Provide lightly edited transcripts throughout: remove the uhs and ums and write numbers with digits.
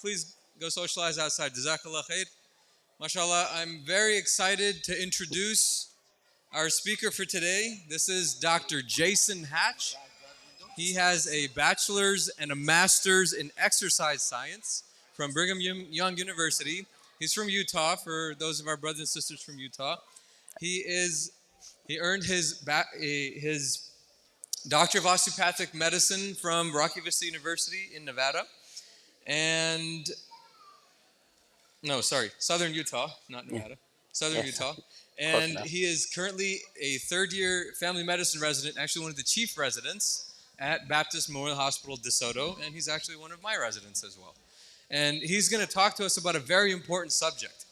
please go socialize outside. Jazakallah khair. MashaAllah, I'm very excited to introduce our speaker for today. This is Dr. Jaysen Hatch. He has a bachelor's and a master's in exercise science from Brigham Young University. He's from Utah, for those of our brothers and sisters from Utah. He earned his Doctor of Osteopathic Medicine from Rocky Vista University in Nevada. And, no, sorry, Southern Utah, not Nevada. Southern Yes. Utah. Close And enough. he is currently a third-year family medicine resident, actually one of the chief residents at Baptist Memorial Hospital, DeSoto, and he's actually one of my residents as well. And he's going to talk to us about a very important subject.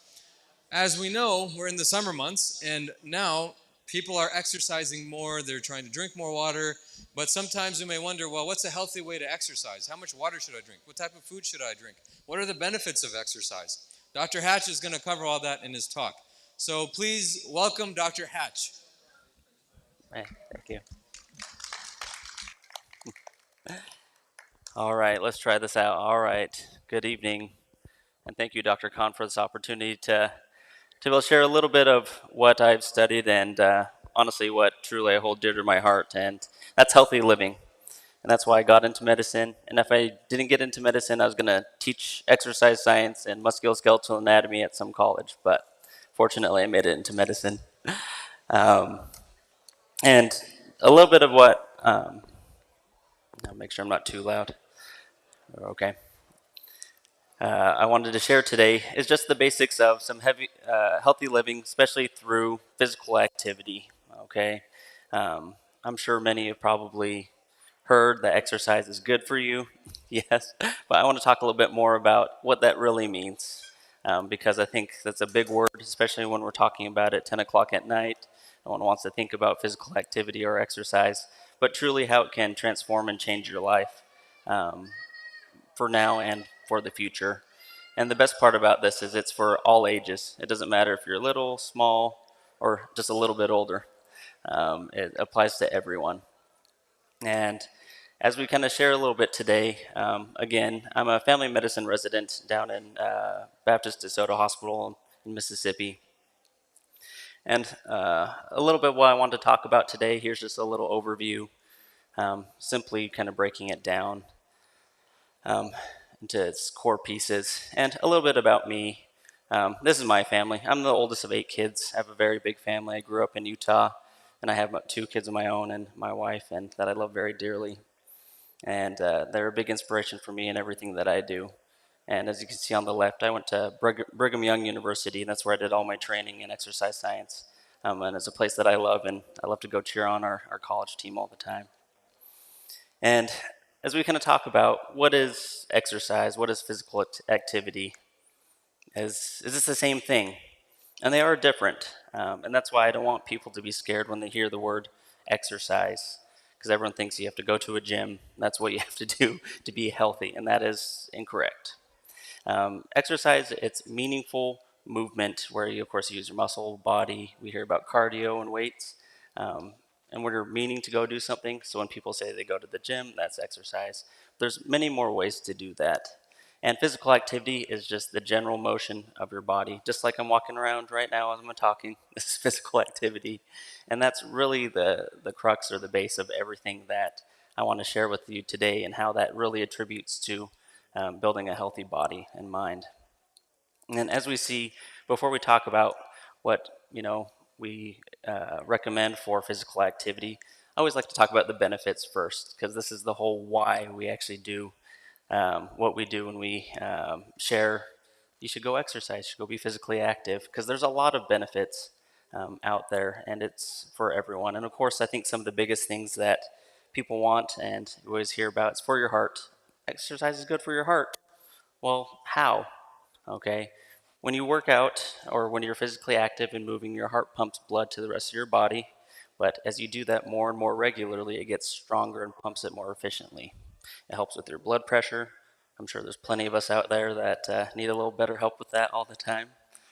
As we know, we're in the summer months, and now people are exercising more, they're trying to drink more water, but sometimes we may wonder, well, what's a healthy way to exercise? How much water should I drink? What type of food should I drink? What are the benefits of exercise? Dr. Hatch is going to cover all that in his talk. So please welcome Dr. Hatch. Hey, thank you. All right, let's try this out. All right, good evening, and thank you, Dr. Khan, for this opportunity to be able to share a little bit of what I've studied and honestly what truly I hold dear to my heart, and that's healthy living. And that's why I got into medicine. And if I didn't get into medicine, I was going to teach exercise science and musculoskeletal anatomy at some college. But fortunately, I made it into medicine. Um, and a little bit of what, I'll make sure I'm not too loud. Okay. I wanted to share today is just the basics of some healthy living, especially through physical activity. Okay. I'm sure many have probably heard that exercise is good for you. Yes, but I want to talk a little bit more about what that really means, because I think that's a big word, especially when we're talking about it 10 o'clock at night. No one wants to think about physical activity or exercise, but truly how it can transform and change your life, um, for now and for the future. And the best part about this is it's for all ages. It doesn't matter if you're little, small, or just a little bit older. It applies to everyone. And as we kind of share a little bit today, again, I'm a family medicine resident down in Baptist DeSoto Hospital in Mississippi. And a little bit what I want to talk about today, here's just a little overview, simply kind of breaking it down um, into its core pieces, and a little bit about me. This is my family. I'm the oldest of 8 kids. I have a very big family. I grew up in Utah, and I have 2 kids of my own and my wife, and that I love very dearly. And they're a big inspiration for me in everything that I do. And as you can see on the left, I went to Brigham Young University, and that's where I did all my training in exercise science. And it's a place that I love, and I love to go cheer on our college team all the time. And as we kind of talk about what is exercise, what is physical activity, is this the same thing? And they are different. And that's why I don't want people to be scared when they hear the word exercise, because everyone thinks you have to go to a gym. That's what you have to do to be healthy, and that is incorrect. Exercise, it's meaningful movement where you, of course, use your muscle, body. We hear about cardio and weights. And when you're meaning to go do something, so when people say they go to the gym, that's exercise. There's many more ways to do that. And physical activity is just the general motion of your body. Just like I'm walking around right now as I'm talking, this is physical activity. And that's really the crux or the base of everything that I want to share with you today, and how that really attributes to building a healthy body and mind. And as we see, before we talk about what we recommend for physical activity, I always like to talk about the benefits first, because this is the whole why we actually do what we do when we share. You should go exercise, you should go be physically active, because there's a lot of benefits out there, and it's for everyone. And of course, I think some of the biggest things that people want and you always hear about is for your heart. Exercise is good for your heart. Well, how? Okay. When you work out or when you're physically active and moving, your heart pumps blood to the rest of your body. But as you do that more and more regularly, it gets stronger and pumps it more efficiently. It helps with your blood pressure. I'm sure there's plenty of us out there that need a little better help with that all the time,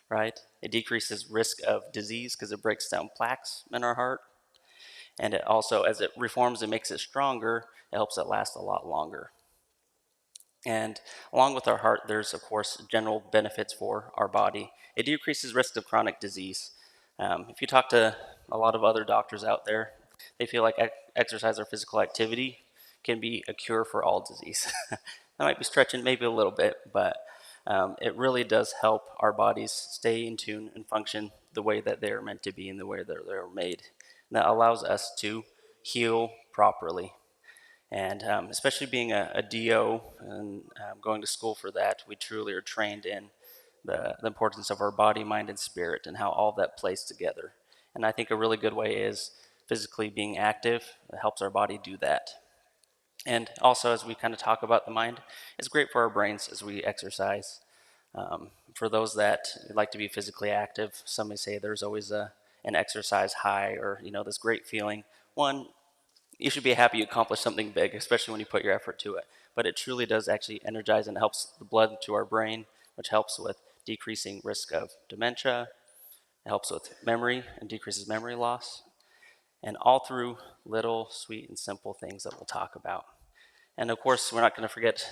right? It decreases risk of disease because it breaks down plaques in our heart. And it also, as it reforms and makes it stronger, it helps it last a lot longer. And along with our heart, there's, of course, general benefits for our body. It decreases risk of chronic disease. If you talk to a lot of other doctors out there, they feel like exercise or physical activity can be a cure for all disease. That might be stretching maybe a little bit, but it really does help our bodies stay in tune and function the way that they are meant to be and the way that they're made. And that allows us to heal properly. And especially being a DO and going to school for that, we truly are trained in the importance of our body, mind, and spirit and how all of that plays together. And I think a really good way is physically being active. It helps our body do that. And also, as we kind of talk about the mind, it's great for our brains as we exercise. For those that like to be physically active, some may say there's always an exercise high or this great feeling. One, you should be happy you accomplished something big, especially when you put your effort to it. But it truly does actually energize and helps the blood to our brain, which helps with decreasing risk of dementia. It helps with memory and decreases memory loss. And all through little, sweet, and simple things that we'll talk about. And of course, we're not going to forget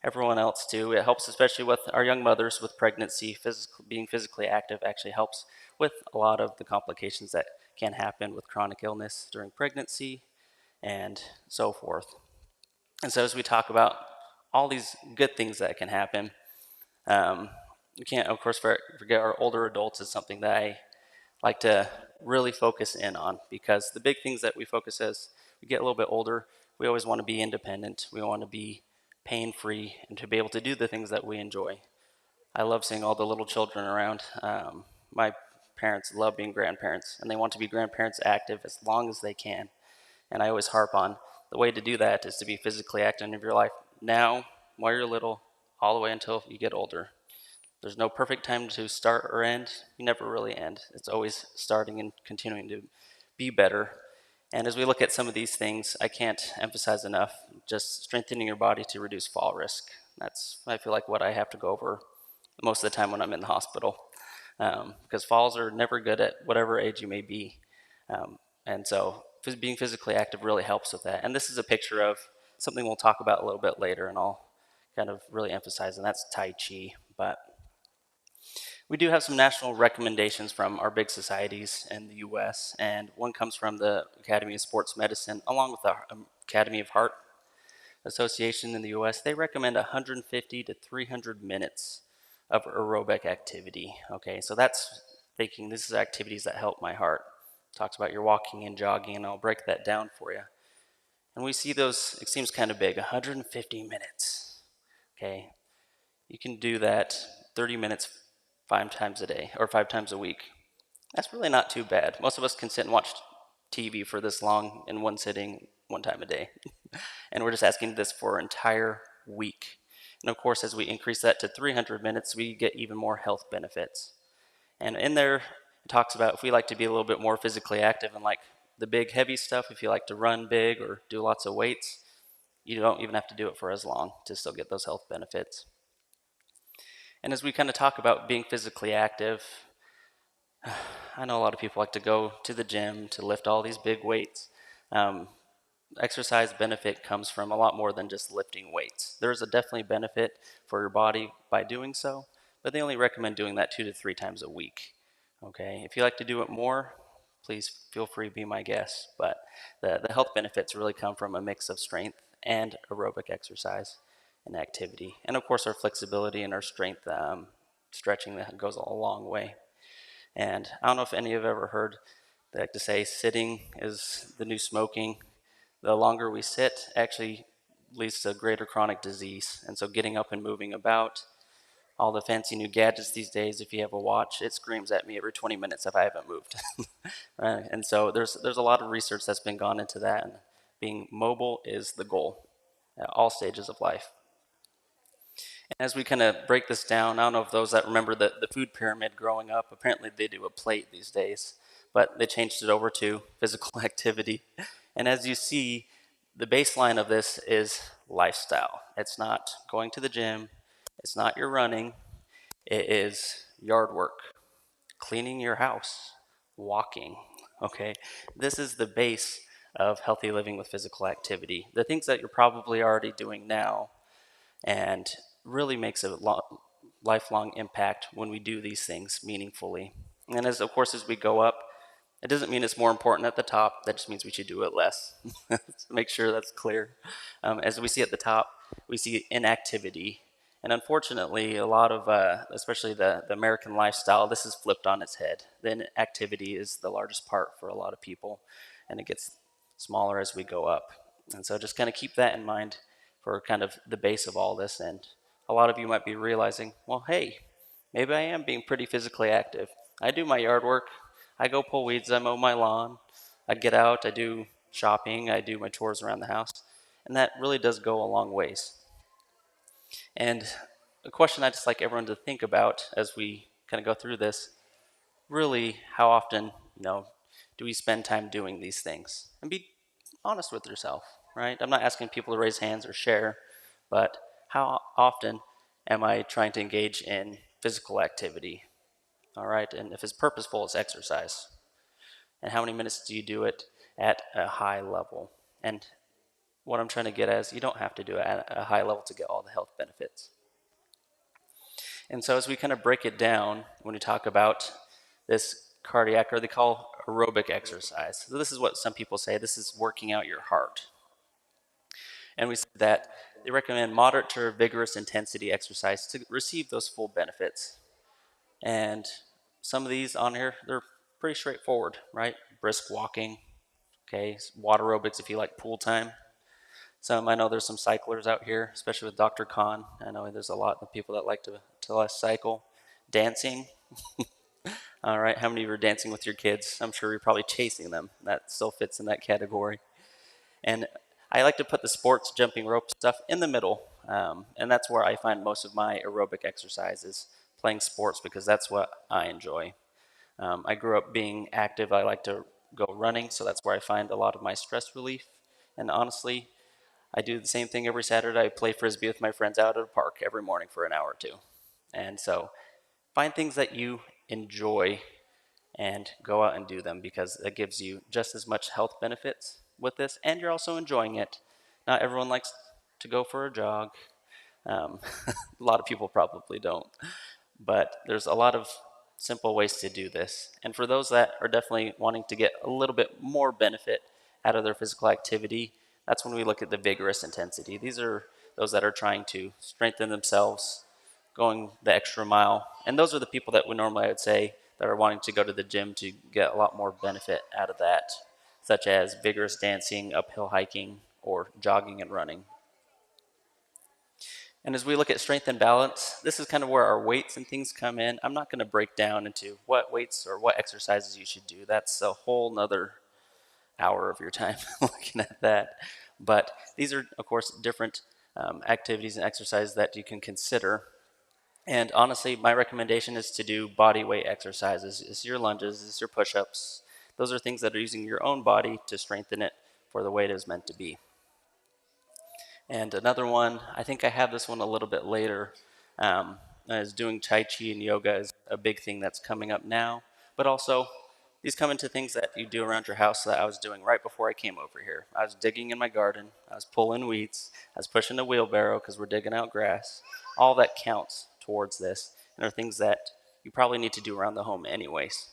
everyone else too. It helps, especially with our young mothers with pregnancy. Being physically active actually helps with a lot of the complications that can happen with chronic illness during pregnancy and so forth. And so, as we talk about all these good things that can happen, we can't, of course, forget our older adults is something that I like to really focus in on because the big things that we focus as we get a little bit older, we always want to be independent. We want to be pain free and to be able to do the things that we enjoy. I love seeing all the little children around. My parents love being grandparents and they want to be grandparents active as long as they can. And I always harp on the way to do that is to be physically active in your life now, while you're little, all the way until you get older. There's no perfect time to start or end. You never really end. It's always starting and continuing to be better. And as we look at some of these things, I can't emphasize enough just strengthening your body to reduce fall risk. That's, I feel like, what I have to go over most of the time when I'm in the hospital. Because falls are never good at whatever age you may be. And so being physically active really helps with that. And this is a picture of something we'll talk about a little bit later, and I'll kind of really emphasize, and that's Tai Chi. But we do have some national recommendations from our big societies in the US, and one comes from the Academy of Sports Medicine, along with the Academy of Heart Association in the US. They recommend 150 to 300 minutes of aerobic activity. Okay, so that's thinking this is activities that help my heart. Talks about your walking and jogging, and I'll break that down for you. And we see those, it seems kind of big, 150 minutes. Okay, you can do that 30 minutes 5 times a day or 5 times a week. That's really not too bad. Most of us can sit and watch TV for this long in one sitting, 1 time a day. And we're just asking this for an entire week. And of course, as we increase that to 300 minutes, we get even more health benefits. And in there, it talks about if we like to be a little bit more physically active and like the big heavy stuff, if you like to run big or do lots of weights, you don't even have to do it for as long to still get those health benefits. And as we kind of talk about being physically active, I know a lot of people like to go to the gym to lift all these big weights. Um, Exercise benefit comes from a lot more than just lifting weights. There's a definitely benefit for your body by doing so, but they only recommend doing that 2 to 3 times a week. Okay, if you like to do it more, please feel free to be my guest. But the health benefits really come from a mix of strength and aerobic exercise and activity. And of course, our flexibility and our strength stretching that goes a long way. And I don't know if any of you have ever heard they like to say sitting is the new smoking. The longer we sit actually leads to greater chronic disease. And so getting up and moving about, all the fancy new gadgets these days, if you have a watch, it screams at me every 20 minutes if I haven't moved. And so there's a lot of research that's been gone into that. And being mobile is the goal at all stages of life. And as we kind of break this down, I don't know if those that remember the food pyramid growing up, apparently they do a plate these days, but they changed it over to physical activity. And as you see, the baseline of this is lifestyle. It's not going to the gym, it's not your running, it is yard work, cleaning your house, walking. Okay, this is the base of healthy living with physical activity. The things that you're probably already doing now and really makes a lifelong impact when we do these things meaningfully. And as of course as we go up, it doesn't mean it's more important at the top. That just means we should do it less. Make sure that's clear. As we see at the top, we see inactivity. And unfortunately, a lot of, especially the American lifestyle, this is flipped on its head. Then activity is the largest part for a lot of people, and it gets smaller as we go up. And so just kind of keep that in mind for kind of the base of all this. And a lot of you might be realizing, well, hey, maybe I am being pretty physically active. I do my yard work. I go pull weeds. I mow my lawn. I get out. I do shopping. I do my chores around the house. And that really does go a long ways. And a question I just like everyone to think about as we kind of go through this, really, how often, do we spend time doing these things? And be honest with yourself, right? I'm not asking people to raise hands or share, but how often am I trying to engage in physical activity? All right, and if it's purposeful, it's exercise. And how many minutes do you do it at a high level? And what I'm trying to get at is you don't have to do it at a high level to get all the health benefits. And so as we kind of break it down, when we talk about this cardiac, or they call aerobic exercise. So this is what some people say, this is working out your heart. And we said that they recommend moderate to vigorous intensity exercise to receive those full benefits. And some of these on here, they're pretty straightforward, right? Brisk walking, okay, water aerobics if you like pool time. I know there's some cyclers out here, especially with Dr. Khan. I know there's a lot of people that like to cycle. Dancing. All right, how many of you are dancing with your kids? I'm sure you're probably chasing them. That still fits in that category. And I like to put the sports jumping rope stuff in the middle. And that's where I find most of my aerobic exercises, playing sports, because that's what I enjoy. I grew up being active. I like to go running, so that's where I find a lot of my stress relief. And honestly, I do the same thing every Saturday. I play frisbee with my friends out at a park every morning for an hour or two. And so find things that you enjoy and go out and do them, because it gives you just as much health benefits with this, and you're also enjoying it. Not everyone likes to go for a jog. A lot of people probably don't, but there's a lot of simple ways to do this. And for those that are definitely wanting to get a little bit more benefit out of their physical activity, that's when we look at the vigorous intensity. These are those that are trying to strengthen themselves, going the extra mile. And those are the people that would normally, I would say, that are wanting to go to the gym to get a lot more benefit out of that, such as vigorous dancing, uphill hiking, or jogging and running. And as we look at strength and balance, this is kind of where our weights and things come in. I'm not going to break down into what weights or what exercises you should do. That's a whole nother hour of your time looking at that. But these are, of course, different activities and exercises that you can consider. And honestly, my recommendation is to do body weight exercises. It's your lunges, it's your push-ups. Those are things that are using your own body to strengthen it for the way it is meant to be. And another one, I think I have this one a little bit later, is doing Tai Chi and yoga is a big thing that's coming up now. But also, these come into things that you do around your house that I was doing right before I came over here. I was digging in my garden, I was pulling weeds, I was pushing a wheelbarrow because we're digging out grass. All that counts towards this, and are things that you probably need to do around the home anyways.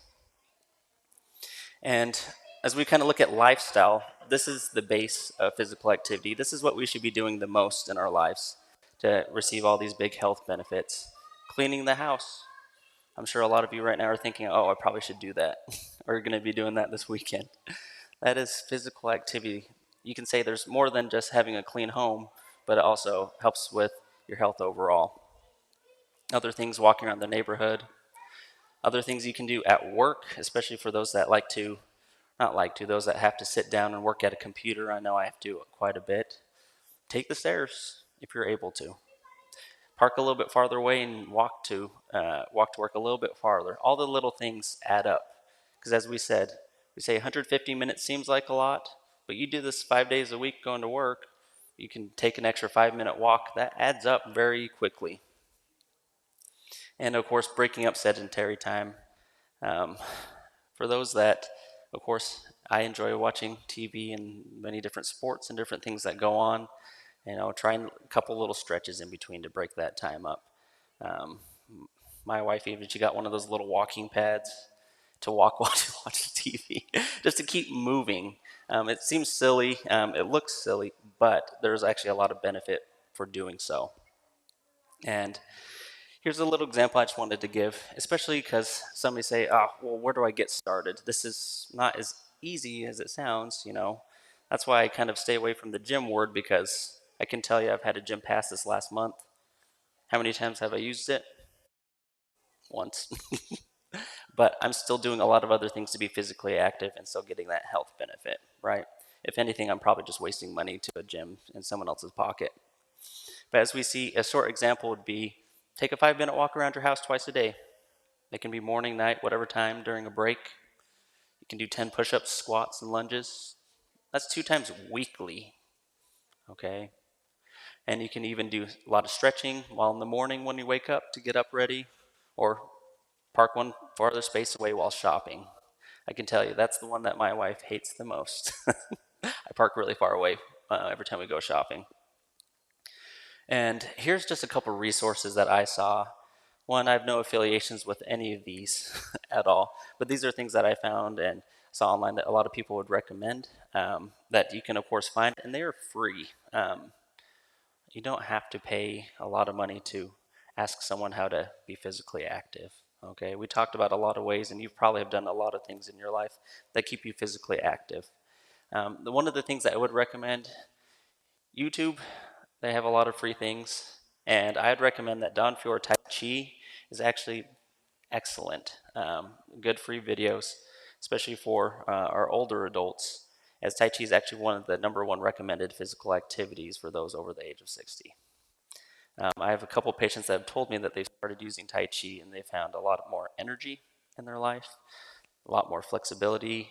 And as we kind of look at lifestyle, this is the base of physical activity. This is what we should be doing the most in our lives to receive all these big health benefits. Cleaning the house. I'm sure a lot of you right now are thinking, oh, I probably should do that. Or you're going to be doing that this weekend. That is physical activity. You can say there's more than just having a clean home, but it also helps with your health overall. Other things, walking around the neighborhood. Other things you can do at work, especially for those that those that have to sit down and work at a computer. I know I have to do it quite a bit. Take the stairs if you're able to. Park a little bit farther away and walk to work a little bit farther. All the little things add up. Because as we said, we say 150 minutes seems like a lot, but you do this 5 days a week going to work, you can take an extra 5-minute walk. That adds up very quickly. And of course, breaking up sedentary time. Um, for those that, of course, I enjoy watching TV and many different sports and different things that go on. Trying a couple little stretches in between to break that time up. Um, my wife even, she got one of those little walking pads to walk while she watches TV, just to keep moving. It seems silly, it looks silly, but there's actually a lot of benefit for doing so. And here's a little example I just wanted to give, especially because some may say, oh, well, where do I get started? This is not as easy as it sounds. That's why I kind of stay away from the gym word, because I can tell you I've had a gym pass this last month. How many times have I used it? Once. But I'm still doing a lot of other things to be physically active and still getting that health benefit, right? If anything, I'm probably just wasting money to a gym in someone else's pocket. But as we see, a short example would be take a 5-minute walk around your house twice a day. It can be morning, night, whatever time during a break. You can do 10 push-ups, squats, and lunges. That's 2 times weekly, okay? And you can even do a lot of stretching while in the morning when you wake up to get up ready, or park one farther space away while shopping. I can tell you that's the one that my wife hates the most. I park really far away every time we go shopping. And here's just a couple resources that I saw. One, I have no affiliations with any of these at all, but these are things that I found and saw online that a lot of people would recommend, that you can, of course, find, and they are free. You don't have to pay a lot of money to ask someone how to be physically active. Okay, we talked about a lot of ways, and you probably have done a lot of things in your life that keep you physically active. One of the things that I would recommend, YouTube, they have a lot of free things, and I'd recommend that Don Fior Tai Chi is actually excellent. Good free videos, especially for our older adults, as Tai Chi is actually one of the #1 recommended physical activities for those over the age of 60. I have a couple patients that have told me that they've started using Tai Chi and they found a lot more energy in their life, a lot more flexibility.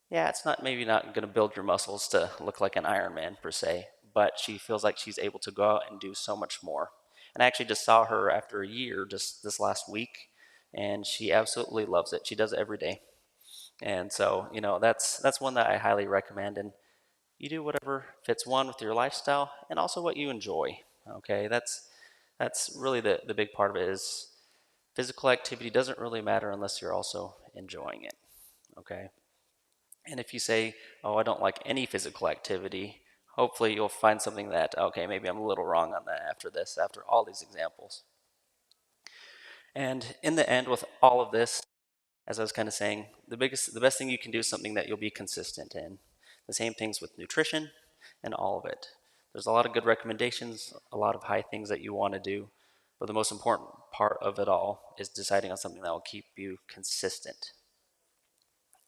Yeah, it's not going to build your muscles to look like an Iron Man per se, but she feels like she's able to go out and do so much more. And I actually just saw her after a year just this last week, and she absolutely loves it. She does it every day. And so, that's one that I highly recommend. And you do whatever fits one with your lifestyle and also what you enjoy. Okay, that's really the big part of it is physical activity doesn't really matter unless you're also enjoying it. Okay. And if you say, oh, I don't like any physical activity, hopefully you'll find something that, okay, maybe I'm a little wrong on that after all these examples. And in the end, with all of this, as I was kind of saying, the best thing you can do is something that you'll be consistent in. The same things with nutrition and all of it. There's a lot of good recommendations, a lot of high things that you want to do, but the most important part of it all is deciding on something that will keep you consistent.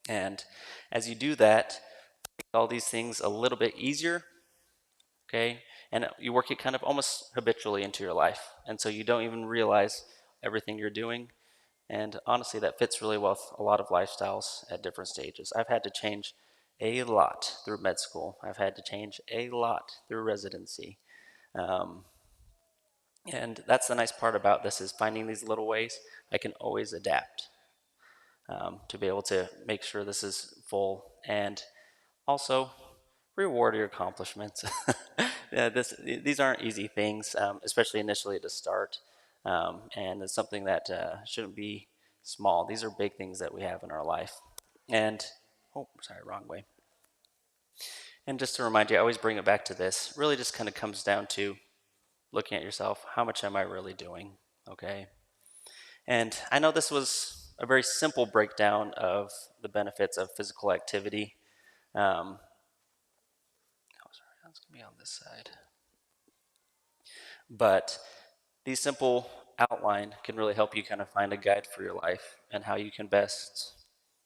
And as you do that, all these things a little bit easier, okay? And you work it kind of almost habitually into your life. And so you don't even realize everything you're doing. And honestly, that fits really well with a lot of lifestyles at different stages. I've had to change a lot through med school. I've had to change a lot through residency. Um, and that's the nice part about this is finding these little ways I can always adapt to be able to make sure this is full and also reward your accomplishments. Yeah, these aren't easy things, especially initially to start. And it's something that shouldn't be small. These are big things that we have in our life. And, oh, sorry, wrong way. And just to remind you, I always bring it back to this. Really just kind of comes down to looking at yourself. How much am I really doing? Okay. And I know this was a very simple breakdown of the benefits of physical activity. Oh, sorry, that's going to be on this side. But these simple outline can really help you kind of find a guide for your life and how you can best,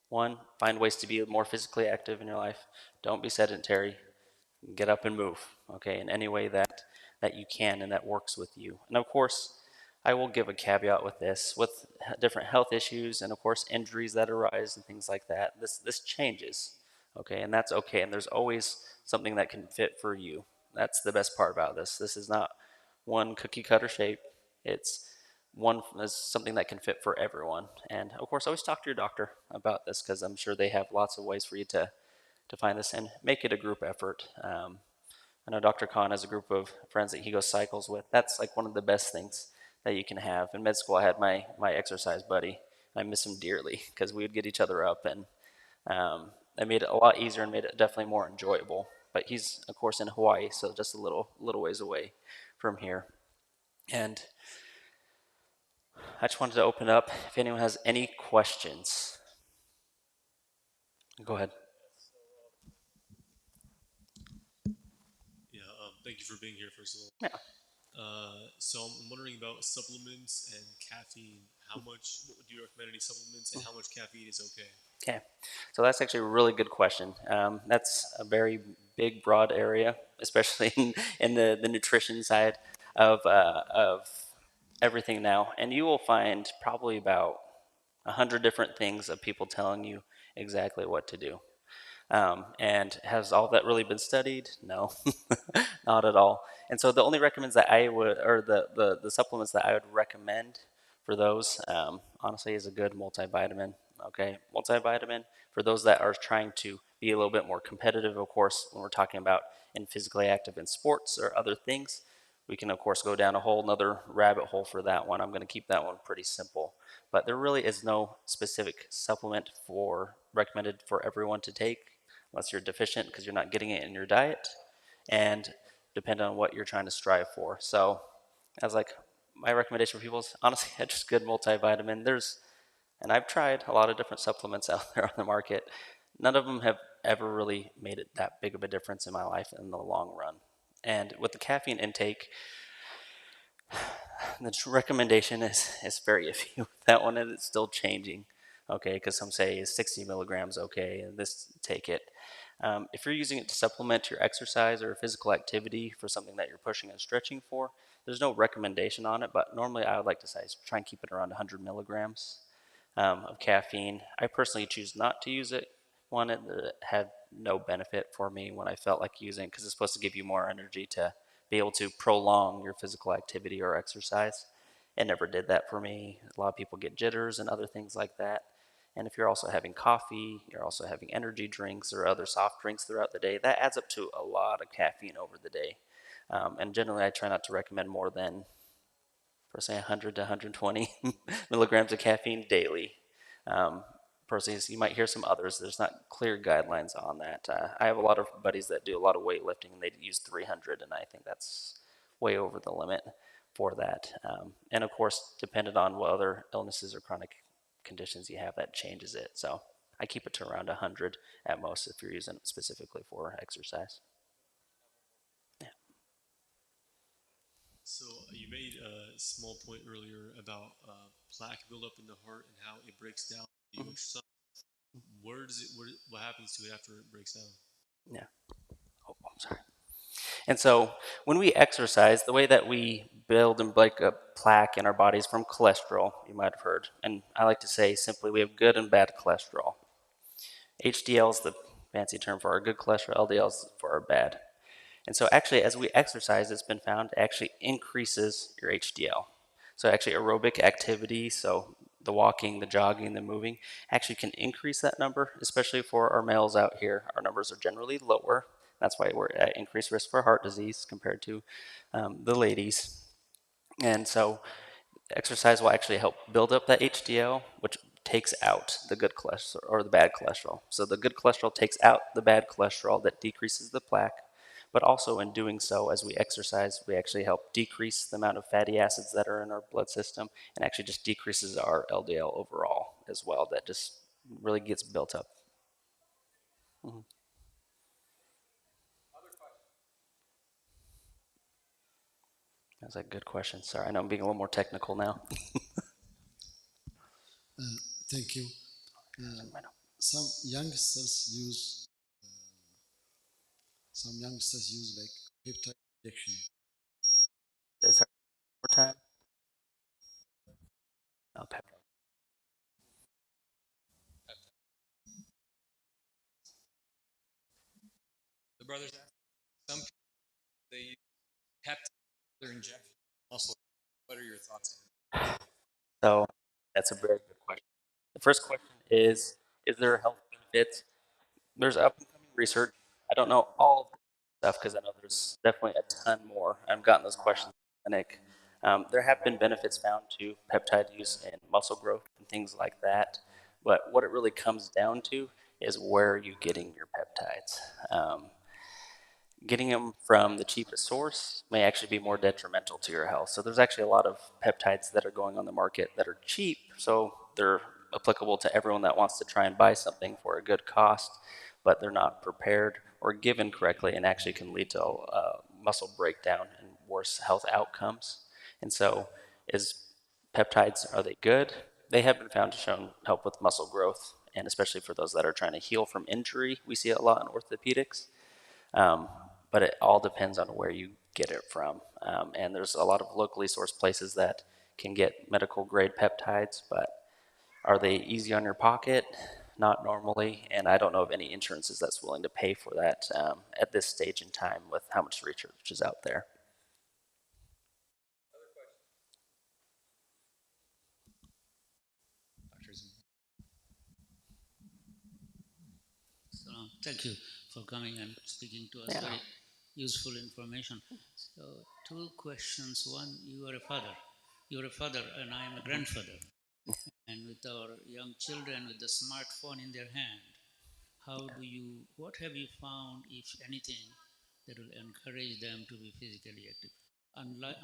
one, find ways to be more physically active in your life. Don't be sedentary. Get up and move, okay, in any way that you can and that works with you. And of course, I will give a caveat with this, with different health issues and of course injuries that arise and things like that. This changes, okay, and that's okay. And there's always something that can fit for you. That's the best part about this. This is not one cookie cutter shape. It's something that can fit for everyone. And of course, always talk to your doctor about this because I'm sure they have lots of ways for you to find this and make it a group effort. I know Dr. Khan has a group of friends that he goes cycles with. That's like one of the best things that you can have. In med school, I had my exercise buddy. I miss him dearly because we would get each other up, and that made it a lot easier and made it definitely more enjoyable. But he's of course in Hawaii, so just a little ways away from here. And I just wanted to open up if anyone has any questions. Go ahead. Yeah, thank you for being here, first of all. Yeah. So I'm wondering about supplements and caffeine. How much do you recommend any supplements, and how much caffeine is okay? Okay, so that's actually a really good question. That's a very big, broad area, especially in the nutrition side of everything now. And you will find probably about 100 different things of people telling you exactly what to do. And has all that really been studied? No, not at all. And so the only recommends that I would, or the supplements that I would recommend for those, honestly, is a good multivitamin. Okay, multivitamin for those that are trying to be a little bit more competitive. Of course, when we're talking about in physically active in sports or other things, we can of course go down a whole another rabbit hole for that one. I'm going to keep that one pretty simple. But there really is no specific supplement for recommended for everyone to take unless you're deficient because you're not getting it in your diet, and depend on what you're trying to strive for. So, as like my recommendation for people is honestly just good multivitamin. And I've tried a lot of different supplements out there on the market. None of them have ever really made it that big of a difference in my life in the long run. And with the caffeine intake, the recommendation is very iffy with that one, and it's still changing. Okay, because some say 60 milligrams okay, and this take it. If you're using it to supplement your exercise or physical activity for something that you're pushing and stretching for, there's no recommendation on it. But normally, I would like to say try and keep it around 100 milligrams of caffeine. I personally choose not to use it. One, it had no benefit for me when I felt like using it because it's supposed to give you more energy to be able to prolong your physical activity or exercise. It never did that for me. A lot of people get jitters and other things like that. And if you're also having coffee, you're also having energy drinks or other soft drinks throughout the day, that adds up to a lot of caffeine over the day. And generally, I try not to recommend more than, per se, 100 to 120 milligrams of caffeine daily. Um, personally, you might hear some others. There's not clear guidelines on that. I have a lot of buddies that do a lot of weightlifting, and they use 300, and I think that's way over the limit for that. And of course, dependent on what other illnesses or chronic conditions you have, that changes it. So I keep it to around 100 at most if you're using it specifically for exercise. Yeah. So you made a small point earlier about plaque buildup in the heart and how it breaks down when you Mhm. exercise. Where does it? What happens to it after it breaks down? Yeah. Oh, I'm sorry. And so when we exercise, the way that we build and break up plaque in our bodies from cholesterol, you might have heard, and I like to say simply we have good and bad cholesterol. HDL is the fancy term for our good cholesterol, LDL is for our bad. And so actually as we exercise, it's been found it actually increases your HDL. So actually aerobic activity, so the walking, the jogging, the moving, actually can increase that number, especially for our males out here. Our numbers are generally lower. That's why we're at increased risk for heart disease compared to the ladies. And so exercise will actually help build up that HDL, which takes out the good cholesterol or the bad cholesterol. So the good cholesterol takes out the bad cholesterol that decreases the plaque. But also in doing so, as we exercise, we actually help decrease the amount of fatty acids that are in our blood system and actually just decreases our LDL overall as well. That just really gets built up. Mhm. That's a good question. Sorry, I know I'm being a little more technical now. Uh, Thank you. Uh, some youngsters use like peptide injection. Sorry, more time? Okay. The brothers, some people they use peptide other injection. Also, what are your thoughts on So that's a very good question. The first question is there health benefits? There's up and coming research. I don't know all of the stuff because I know there's definitely a ton more. I've gotten those questions in the clinic. There have been benefits found to peptide use and muscle growth and things like that. But what it really comes down to is where are you getting your peptides? Getting them from the cheapest source may actually be more detrimental to your health. So there's actually a lot of peptides that are going on the market that are cheap, so they're applicable to everyone that wants to try and buy something for a good cost, but they're not prepared or given correctly and actually can lead to muscle breakdown and worse health outcomes. And so, is peptides, are they good? They have been found to show help with muscle growth, and especially for those that are trying to heal from injury. We see it a lot in orthopedics. Um, but it all depends on where you get it from. And there's a lot of locally sourced places that can get medical grade peptides, but are they easy on your pocket? Not normally, and I don't know of any insurances that's willing to pay for that at this stage in time with how much research is out there. So thank you for coming and speaking to us. Yeah. Very useful information. So two questions. One, you are a father. You're a father, and I am a grandfather. And with our young children with the smartphone in their hand, what have you found, if anything, that will encourage them to be physically active? Unlike,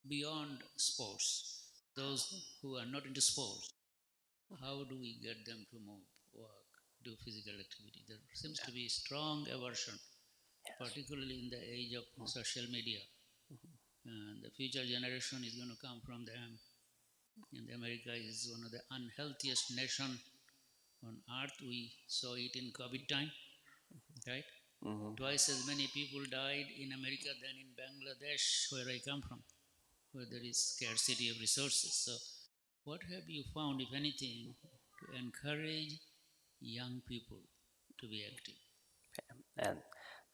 beyond sports, those who are not into sports, how do we get them to move, work, do physical activity? There seems to be strong aversion, particularly in the age of social media. And the future generation is going to come from them. And America is one of the unhealthiest nation on earth. We saw it in COVID time, right? Mm-hmm. Twice as many people died in America than in Bangladesh, where I come from, where there is scarcity of resources. So, what have you found, if anything, to encourage young people to be active? And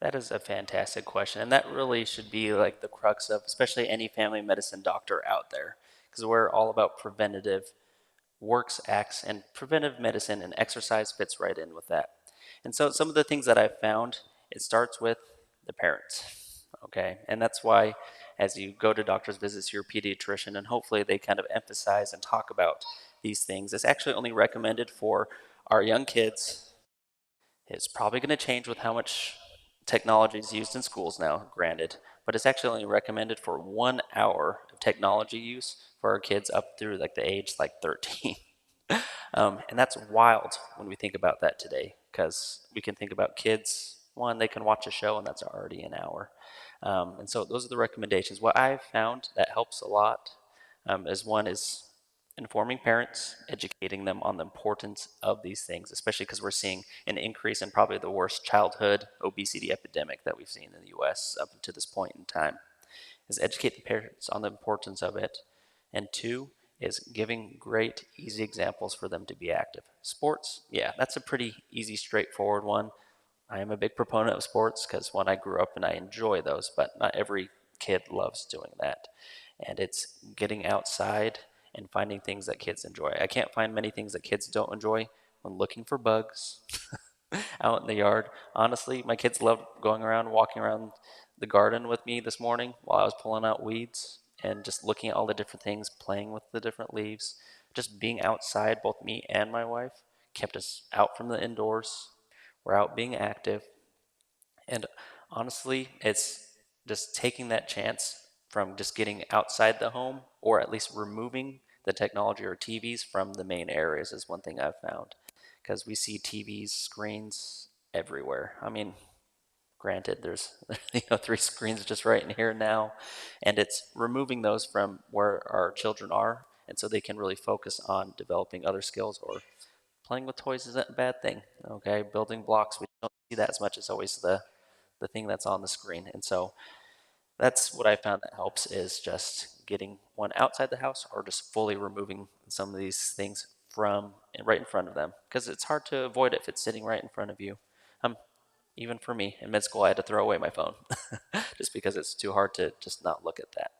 that is a fantastic question. And that really should be like the crux of especially any family medicine doctor out there, because we're all about preventative works, acts, and preventive medicine, and exercise fits right in with that. And so some of the things that I've found, it starts with the parents. Okay. And that's why as you go to doctor's visits to your pediatrician, and hopefully they kind of emphasize and talk about these things, it's actually only recommended for our young kids. It's probably going to change with how much technology is used in schools now, granted, but it's actually only recommended for 1 hour of technology use for our kids up through like the age like 13. And that's wild when we think about that today, because we can think about kids. One, they can watch a show, and that's already an hour. And so those are the recommendations. What I've found that helps a lot is one is informing parents, educating them on the importance of these things, especially because we're seeing an increase in probably the worst childhood obesity epidemic that we've seen in the US up to this point in time, is educate the parents on the importance of it. And two is giving great, easy examples for them to be active. Sports, yeah, that's a pretty easy, straightforward one. I am a big proponent of sports because one, I grew up and I enjoy those, but not every kid loves doing that. And it's getting outside and finding things that kids enjoy. I can't find many things that kids don't enjoy when looking for bugs out in the yard. Honestly, my kids loved going around, walking around the garden with me this morning while I was pulling out weeds and just looking at all the different things, playing with the different leaves. Just being outside, both me and my wife, kept us out from the indoors. We're out being active. And honestly, it's just taking that chance from just getting outside the home or at least removing the technology or TVs from the main areas is one thing I've found. Because we see TVs, screens everywhere. I mean, granted, there's 3 screens just right in here now, and it's removing those from where our children are, and so they can really focus on developing other skills or playing with toys isn't a bad thing. Okay, building blocks, we don't see that as much as always the thing that's on the screen. And so that's what I found that helps is just getting one outside the house or just fully removing some of these things from right in front of them, because it's hard to avoid it if it's sitting right in front of you. Um, Even for me in mid school, I had to throw away my phone just because it's too hard to just not look at that.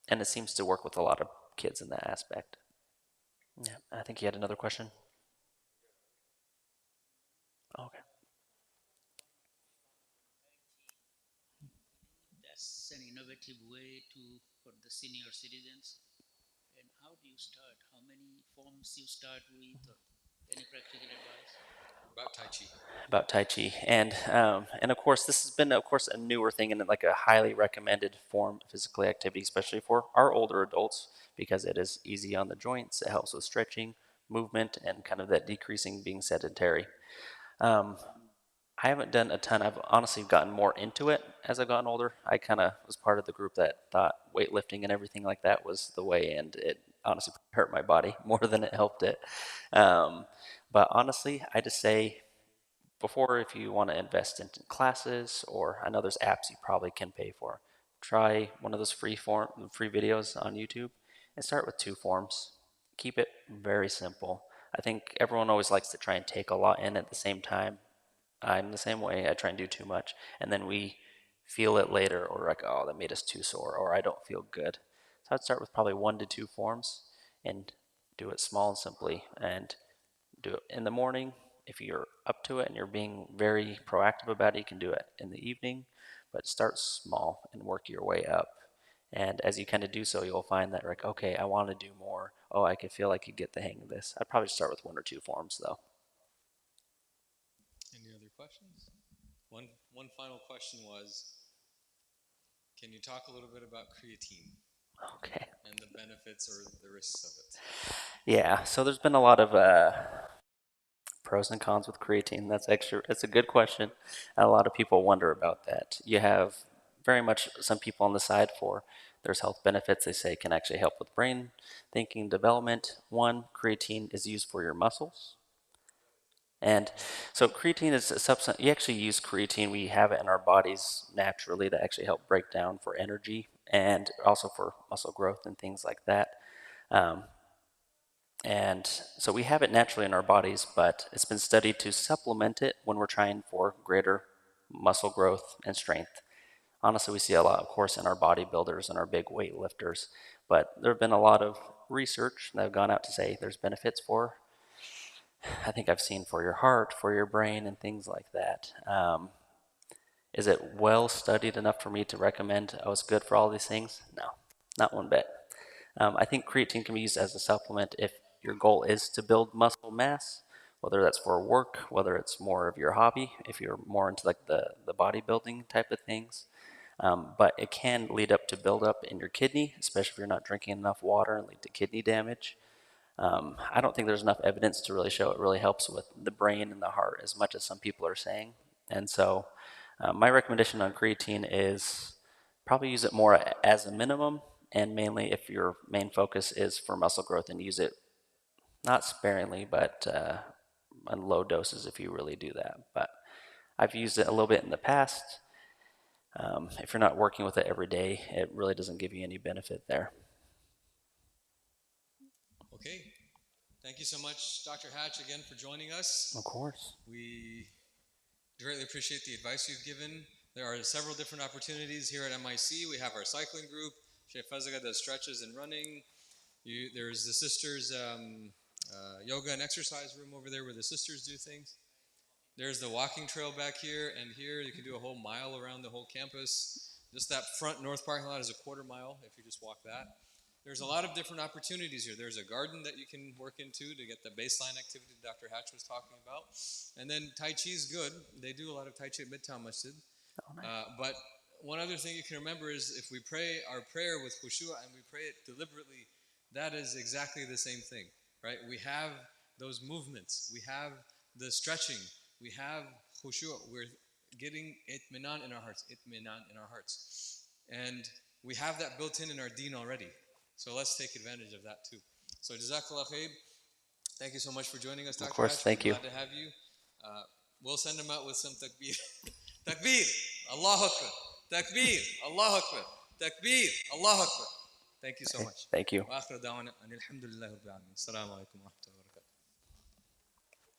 And it seems to work with a lot of kids in that aspect. Yeah, I think you had another question. Okay. innovative way for the senior citizens? And how do you start? How many forms you start with, or any practical advice? About Tai Chi. About Tai Chi, and of course this has been of course a newer thing and like a highly recommended form of physical activity, especially for our older adults because it is easy on the joints. It helps with stretching, movement, and kind of that decreasing being sedentary. Um, I haven't done a ton. I've honestly gotten more into it as I've gotten older. I kind of was part of the group that thought weightlifting and everything like that was the way, and it honestly hurt my body more than it helped it. Um, but honestly, I just say before, if you want to invest in classes, or I know there's apps you probably can pay for, try one of those free videos on YouTube and start with 2 forms. Keep it very simple. I think everyone always likes to try and take a lot in at the same time. I'm the same way. I try and do too much, and then we feel it later, or like, oh, that made us too sore, or I don't feel good. So I'd start with probably 1 to 2 forms and do it small and simply, and do it in the morning. If you're up to it and you're being very proactive about it, you can do it in the evening, but start small and work your way up. And as you kind of do so, you'll find that, like, okay, I want to do more. Oh, I can feel like you get the hang of this. I'd probably start with 1 or 2 forms, though. Any other questions? One final question was, can you talk a little bit about creatine Okay. and the benefits or the risks of it? Yeah, so there's been a lot of pros and cons with creatine. It's a good question. And a lot of people wonder about that. You have very much some people on the side for there's health benefits they say can actually help with brain thinking development. One, creatine is used for your muscles. And so creatine is a substance, you actually use creatine, we have it in our bodies naturally to actually help break down for energy and also for muscle growth and things like that. Um, and so we have it naturally in our bodies, but it's been studied to supplement it when we're trying for greater muscle growth and strength. Honestly, we see a lot, of course, in our bodybuilders and our big weightlifters, but there have been a lot of research that have gone out to say there's benefits for, I think I've seen for your heart, for your brain, and things like that. Is it well studied enough for me to recommend, oh, it's good for all these things? No, not one bit. I think creatine can be used as a supplement if your goal is to build muscle mass, whether that's for work, whether it's more of your hobby, if you're more into like the bodybuilding type of things. But it can lead up to buildup in your kidney, especially if you're not drinking enough water and lead to kidney damage. I don't think there's enough evidence to really show it really helps with the brain and the heart as much as some people are saying. And so, my recommendation on creatine is probably use it more as a minimum, and mainly if your main focus is for muscle growth, and use it not sparingly, but on low doses if you really do that. But I've used it a little bit in the past. If you're not working with it every day, it really doesn't give you any benefit there. Okay. Thank you so much, Dr. Hatch, again for joining us. Of course. We greatly appreciate the advice you've given. There are several different opportunities here at MIC. We have our cycling group. Sheikh Fazaga does stretches and running. There's the sisters' yoga and exercise room over there where the sisters do things. There's the walking trail back here, and here you can do a whole mile around the whole campus. Just that front north parking lot is a quarter-mile if you just walk that. There's a lot of different opportunities here. There's a garden that you can work into to get the baseline activity Dr. Hatch was talking about. And then Tai Chi is good. They do a lot of Tai Chi at Midtown Masjid. Oh, nice. But one other thing you can remember is if we pray our prayer with khushu' and we pray it deliberately, that is exactly the same thing, right? We have those movements. We have the stretching. We have khushu'. We're getting itminan in our hearts. Itminan in our hearts. And we have that built in our deen already. So let's take advantage of that too. So Jazakallah khair. Thank you so much for joining us, Dr. Of course, Hatch. thank We're you. glad to have you. We'll send them out with some takbir. Takbir, Allah Akbar. Takbir, Allah Akbar. Takbir, Allah Akbar. Thank you so much. Thank you. وآخر دعوانا أن الحمد لله رب العالمين. السلام عليكم ورحمة الله وبركاته.